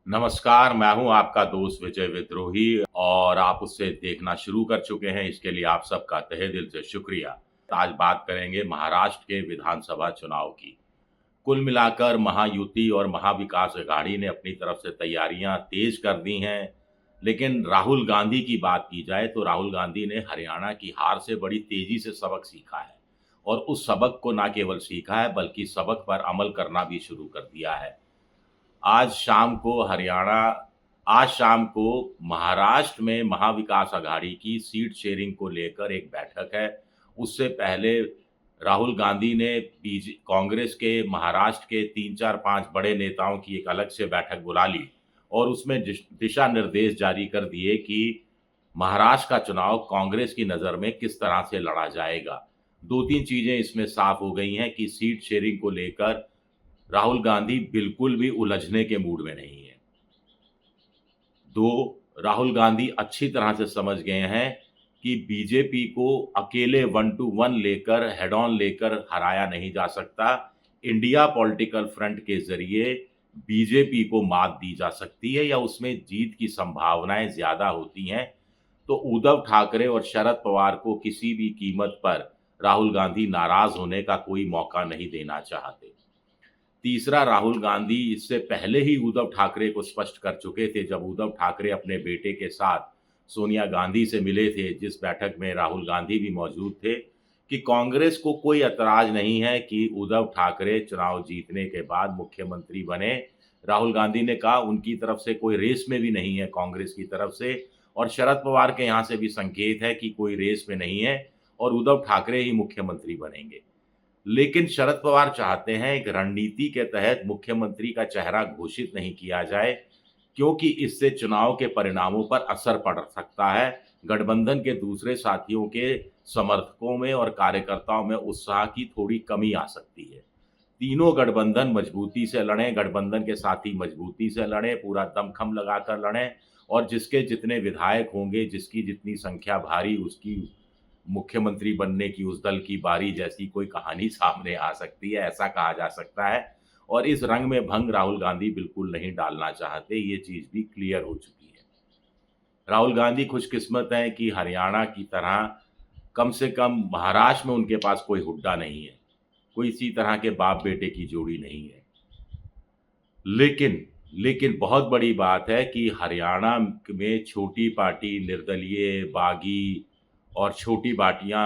नमस्कार, मैं हूँ आपका दोस्त विजय विद्रोही और आप उसे देखना शुरू कर चुके हैं, इसके लिए आप सबका तहे दिल से शुक्रिया। आज बात करेंगे महाराष्ट्र के विधानसभा चुनाव की। कुल मिलाकर महायुति और महाविकास अघाड़ी ने अपनी तरफ से तैयारियां तेज कर दी हैं, लेकिन राहुल गांधी की बात की जाए तो राहुल गांधी ने हरियाणा की हार से बड़ी तेजी से सबक सीखा है और उस सबक को न केवल सीखा है बल्कि सबक पर अमल करना भी शुरू कर दिया है। आज शाम को हरियाणा आज शाम को महाराष्ट्र में महाविकास अघाड़ी की सीट शेयरिंग को लेकर एक बैठक है। उससे पहले राहुल गांधी ने कांग्रेस के महाराष्ट्र के 3-4-5 बड़े नेताओं की एक अलग से बैठक बुला ली और उसमें दिशा निर्देश जारी कर दिए कि महाराष्ट्र का चुनाव कांग्रेस की नज़र में किस तरह से लड़ा जाएगा। 2-3 चीज़ें इसमें साफ हो गई हैं कि सीट शेयरिंग को लेकर राहुल गांधी बिल्कुल भी उलझने के मूड में नहीं है। 2, राहुल गांधी अच्छी तरह से समझ गए हैं कि बीजेपी को अकेले 1 टू 1 लेकर, हेड ऑन लेकर हराया नहीं जा सकता। इंडिया पॉलिटिकल फ्रंट के ज़रिए बीजेपी को मात दी जा सकती है या उसमें जीत की संभावनाएं ज़्यादा होती हैं। तो उद्धव ठाकरे और शरद पवार को किसी भी कीमत पर राहुल गांधी नाराज़ होने का कोई मौका नहीं देना चाहते। तीसरा, राहुल गांधी इससे पहले ही उद्धव ठाकरे को स्पष्ट कर चुके थे जब उद्धव ठाकरे अपने बेटे के साथ सोनिया गांधी से मिले थे, जिस बैठक में राहुल गांधी भी मौजूद थे, कि कांग्रेस को कोई ऐतराज़ नहीं है कि उद्धव ठाकरे चुनाव जीतने के बाद मुख्यमंत्री बने। राहुल गांधी ने कहा उनकी तरफ से कोई रेस में भी नहीं है कांग्रेस की तरफ से, और शरद पवार के यहाँ से भी संकेत है कि कोई रेस में नहीं है और उद्धव ठाकरे ही मुख्यमंत्री बनेंगे। लेकिन शरद पवार चाहते हैं एक रणनीति के तहत मुख्यमंत्री का चेहरा घोषित नहीं किया जाए, क्योंकि इससे चुनाव के परिणामों पर असर पड़ सकता है। गठबंधन के दूसरे साथियों के समर्थकों में और कार्यकर्ताओं में उत्साह की थोड़ी कमी आ सकती है। तीनों गठबंधन मजबूती से लड़ें, गठबंधन के साथी मजबूती से लड़ें, पूरा दमखम लगाकर लड़ें और जिसके जितने विधायक होंगे, जिसकी जितनी संख्या भारी, उसकी मुख्यमंत्री बनने की उस दल की बारी जैसी कोई कहानी सामने आ सकती है, ऐसा कहा जा सकता है। और इस रंग में भंग राहुल गांधी बिल्कुल नहीं डालना चाहते, ये चीज़ भी क्लियर हो चुकी है। राहुल गांधी खुशकिस्मत हैं कि हरियाणा की तरह कम से कम महाराष्ट्र में उनके पास कोई हुड्डा नहीं है, कोई इसी तरह के बाप बेटे की जोड़ी नहीं है। लेकिन लेकिन बहुत बड़ी बात है कि हरियाणा में छोटी पार्टी, निर्दलीय, बागी और छोटी पार्टियां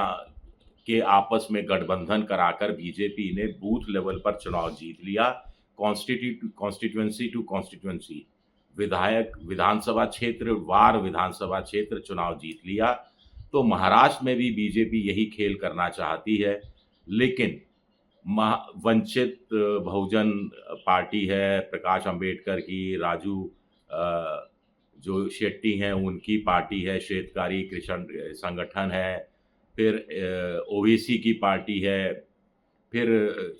के आपस में गठबंधन कराकर बीजेपी ने बूथ लेवल पर चुनाव जीत लिया। कॉन्स्टिट्यूएंसी टू कॉन्स्टिट्यूएंसी, विधायक विधानसभा क्षेत्र वार विधानसभा क्षेत्र चुनाव जीत लिया। तो महाराष्ट्र में भी बीजेपी यही खेल करना चाहती है, लेकिन वंचित बहुजन पार्टी है, प्रकाश अंबेडकर की, राजू जो शेट्टी हैं उनकी पार्टी है, श्वेतकारी कृष्ण संगठन है, फिर ओबीसी की पार्टी है, फिर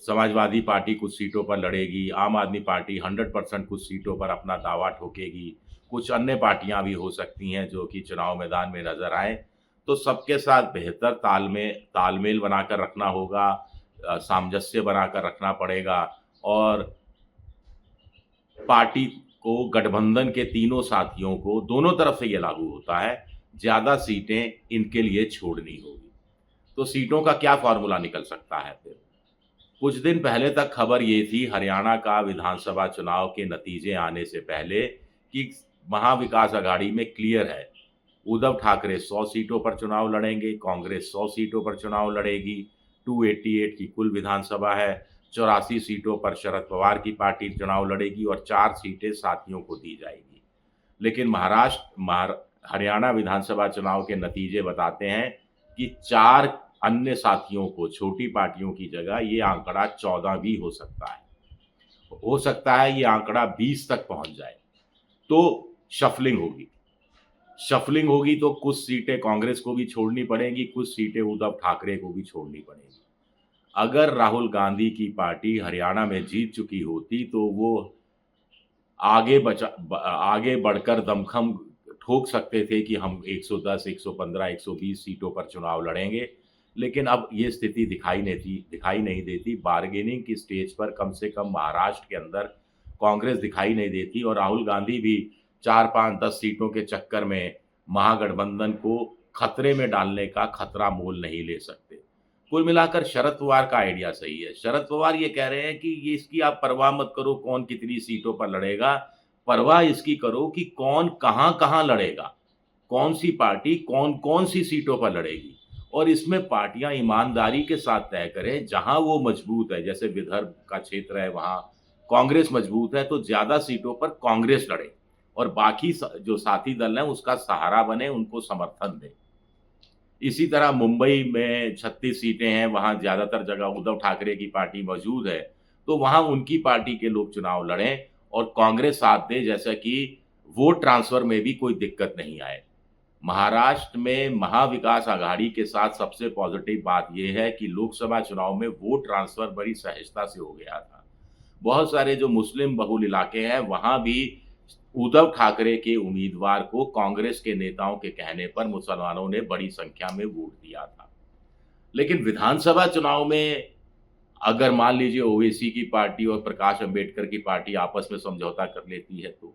समाजवादी पार्टी कुछ सीटों पर लड़ेगी, आम आदमी पार्टी 100% कुछ सीटों पर अपना दावा ठोकेगी, कुछ अन्य पार्टियां भी हो सकती हैं जो कि चुनाव मैदान में नज़र आएँ। तो सबके साथ बेहतर तालमेल बनाकर रखना होगा, सामंजस्य बनाकर रखना पड़ेगा और पार्टी को, गठबंधन के तीनों साथियों को, दोनों तरफ से ये लागू होता है, ज़्यादा सीटें इनके लिए छोड़नी होगी। तो सीटों का क्या फ़ॉर्मूला निकल सकता है फिर? कुछ दिन पहले तक खबर ये थी हरियाणा का विधानसभा चुनाव के नतीजे आने से पहले कि महाविकास अघाड़ी में क्लियर है, उद्धव ठाकरे 100 सीटों पर चुनाव लड़ेंगे, कांग्रेस 100 सीटों पर चुनाव लड़ेगी, 288 की कुल विधानसभा है, 84 सीटों पर शरद पवार की पार्टी चुनाव लड़ेगी और 4 सीटें साथियों को दी जाएगी। लेकिन हरियाणा विधानसभा चुनाव के नतीजे बताते हैं कि 4 अन्य साथियों को, छोटी पार्टियों की जगह ये आंकड़ा 14 भी हो सकता है। हो सकता है ये आंकड़ा 20 तक पहुंच जाए। तो शफलिंग होगी तो कुछ सीटें कांग्रेस को भी छोड़नी पड़ेंगी, कुछ सीटें उद्धव ठाकरे को भी छोड़नी पड़ेंगी। अगर राहुल गांधी की पार्टी हरियाणा में जीत चुकी होती तो वो आगे बढ़कर दमखम ठोक सकते थे कि हम 110, 115, 120 सीटों पर चुनाव लड़ेंगे। लेकिन अब ये स्थिति दिखाई नहीं देती। बार्गेनिंग की स्टेज पर कम से कम महाराष्ट्र के अंदर कांग्रेस दिखाई नहीं देती और राहुल गांधी भी 4, 5, 10 सीटों के चक्कर में महागठबंधन को खतरे में डालने का खतरा मोल नहीं ले सकते। कुल मिलाकर शरद पवार का आइडिया सही है। शरद पवार ये कह रहे हैं कि ये इसकी आप परवाह मत करो कौन कितनी सीटों पर लड़ेगा, परवाह इसकी करो कि कौन कहाँ-कहाँ लड़ेगा, कौन सी पार्टी कौन-कौन सी सीटों पर लड़ेगी और इसमें पार्टियां ईमानदारी के साथ तय करें। जहां वो मजबूत है, जैसे विदर्भ का क्षेत्र है, वहां कांग्रेस मजबूत है तो ज्यादा सीटों पर कांग्रेस लड़े और बाकी जो साथी दल हैं उसका सहारा बने, उनको समर्थन दें। इसी तरह मुंबई में 36 सीटें हैं, वहाँ ज़्यादातर जगह उद्धव ठाकरे की पार्टी मौजूद है, तो वहाँ उनकी पार्टी के लोग चुनाव लड़ें और कांग्रेस साथ दे, जैसा कि वोट ट्रांसफर में भी कोई दिक्कत नहीं आए। महाराष्ट्र में महाविकास आघाड़ी के साथ सबसे पॉजिटिव बात यह है कि लोकसभा चुनाव में वोट ट्रांसफर बड़ी सहजता से हो गया था। बहुत सारे जो मुस्लिम बहुल इलाके हैं, वहाँ भी उद्धव ठाकरे के उम्मीदवार को कांग्रेस के नेताओं के कहने पर मुसलमानों ने बड़ी संख्या में वोट दिया था। लेकिन विधानसभा चुनाव में अगर मान लीजिए ओवैसी की पार्टी और प्रकाश अंबेडकर की पार्टी आपस में समझौता कर लेती है तो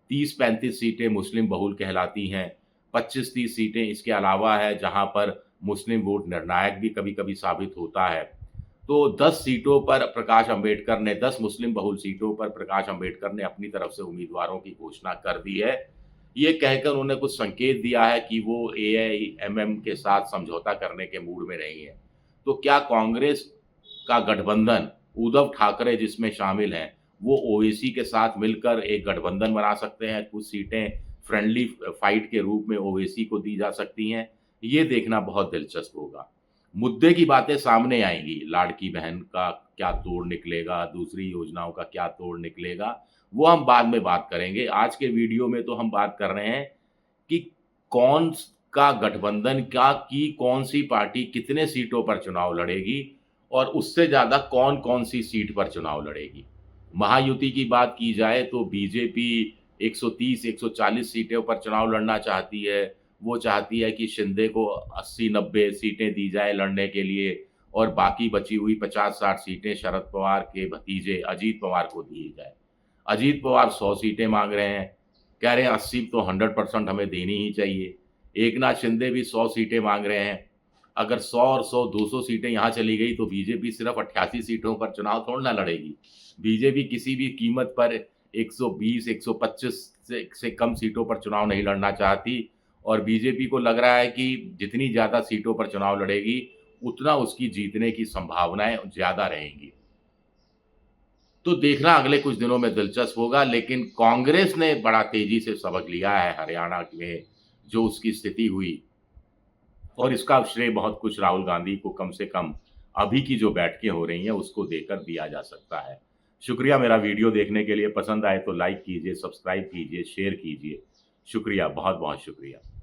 30-35 सीटें मुस्लिम बहुल कहलाती हैं, 25-30 सीटें इसके अलावा है जहां पर मुस्लिम वोट निर्णायक भी कभी-कभी साबित होता है। तो 10 सीटों पर प्रकाश अंबेडकर ने 10 मुस्लिम बहुल सीटों पर प्रकाश अंबेडकर ने अपनी तरफ से उम्मीदवारों की घोषणा कर दी है। ये कहकर उन्होंने कुछ संकेत दिया है कि वो एआईएमएम के साथ समझौता करने के मूड में नहीं है। तो क्या कांग्रेस का गठबंधन उद्धव ठाकरे जिसमें शामिल हैं, वो ओवैसी के साथ मिलकर एक गठबंधन बना सकते हैं? कुछ सीटें फ्रेंडली फाइट के रूप में ओवैसी को दी जा सकती हैं। ये देखना बहुत दिलचस्प होगा। मुद्दे की बातें सामने आएंगी, लाड़की बहन का क्या तोड़ निकलेगा, दूसरी योजनाओं का क्या तोड़ निकलेगा, वो हम बाद में बात करेंगे। आज के वीडियो में तो हम बात कर रहे हैं कि कौन का गठबंधन क्या की कौन सी पार्टी कितने सीटों पर चुनाव लड़ेगी और उससे ज़्यादा कौन कौन सी सीट पर चुनाव लड़ेगी। महायुति की बात की जाए तो बीजेपी 130-140 सीटों पर चुनाव लड़ना चाहती है। वो चाहती है कि शिंदे को 80-90 सीटें दी जाए लड़ने के लिए और बाकी बची हुई 50-60 सीटें शरद पवार के भतीजे अजीत पवार को दी जाए। अजीत पवार 100 सीटें मांग रहे हैं, कह रहे हैं 80 तो 100% हमें देनी ही चाहिए। एकनाथ शिंदे भी 100 सीटें मांग रहे हैं। अगर 100 और 100 200 सीटें यहाँ चली गई तो बीजेपी सिर्फ 88 सीटों पर चुनाव थोड़ा ना लड़ेगी। बीजेपी किसी भी कीमत पर 120-125 से कम सीटों पर चुनाव नहीं लड़ना चाहती और बीजेपी को लग रहा है कि जितनी ज़्यादा सीटों पर चुनाव लड़ेगी, उतना उसकी जीतने की संभावनाएं ज़्यादा रहेंगी। तो देखना अगले कुछ दिनों में दिलचस्प होगा, लेकिन कांग्रेस ने बड़ा तेजी से सबक लिया है हरियाणा में जो उसकी स्थिति हुई और इसका श्रेय बहुत कुछ राहुल गांधी को कम से कम अभी की जो बैठकें हो रही हैं उसको देकर दिया जा सकता है। शुक्रिया मेरा वीडियो देखने के लिए। पसंद आए तो लाइक कीजिए, सब्सक्राइब कीजिए, शेयर कीजिए। शुक्रिया, बहुत बहुत शुक्रिया।